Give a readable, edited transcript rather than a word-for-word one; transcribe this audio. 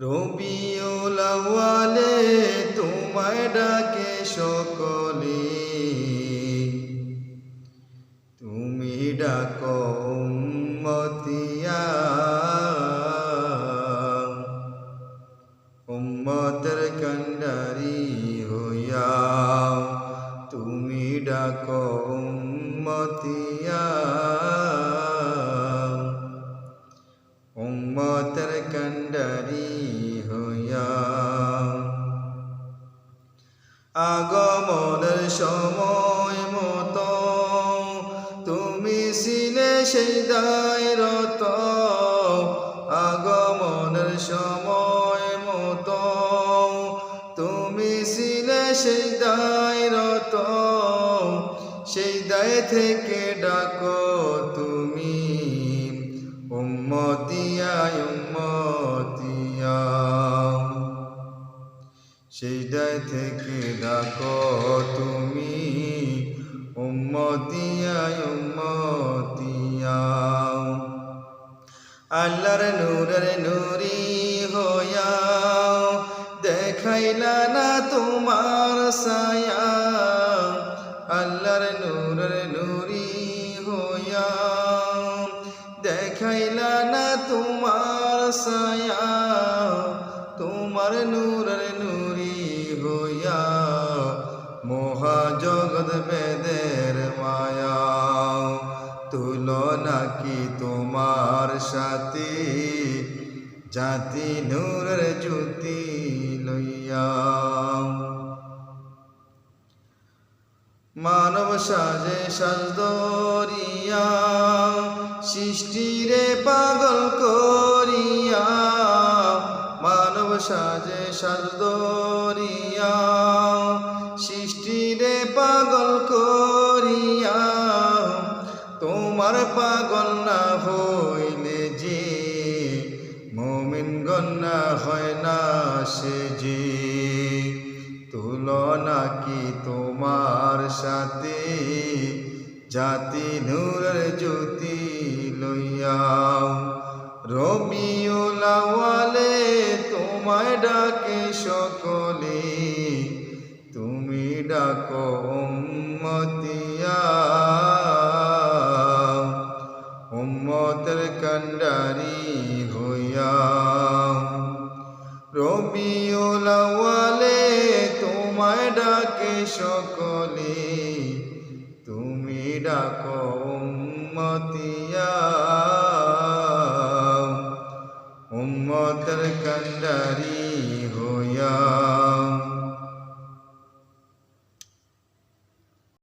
রবিউল আউয়ালে তোমায় ডাকে সকলে, তুমি ডাকো উম্মতিয়া, উম্মতের কান্ডারি হইয়া তুমি ডাকো উম্মতিয়া, উম্মতের কান্ডারি হইয়া। আগমনের সময় মতো তুমি ছিলে সেই দায়রত, আগমনের সময় মতো তুমি ছিলে সেই দায়রত, সেই দায় থেকে ডাকো তুমি উম্মতিয়া উম্মতিয়া, সেই দায় থেকে ডাকো তুমি উম্মতিয়া উম্মতিয়া। আল্লাহর নূরের নূরি হইয়া দেখাইলা না তোমার ছায়া, আল্লাহর নূরের নূরি হইয়া দেখাইলা না তোমার ছায়া, তোমার নূরের নূরি হইয়া মহাজগৎ বেদের মায়া, তুলনা কি তোমার সাথে জাতি নূরের জ্যোতি লইয়া। মানব সাজে সাজদরিয়া সৃষ্টিরে পাগল করিয়া, মানব সাজে সাজদরিয়া সৃষ্টিরে পাগল করিয়া, তোমার পাগল না হইলে যে মুমিন গণ্য হয় না সে যে, তুলনা কি তোমার সাথে জাতি নূরের জ্যোতি লইয়া। রবিউল আউয়ালে তোমায় ডাকে সকলে, তুমি ডাকো উম্মতিয়া, উম্মতের কান্ডারি হইয়া। রবিউল আউয়ালে তোমায় ডাকে সকলে, তুমি ডাকো উম্মতিয়া, উম্মতের কান্ডারি হইয়া।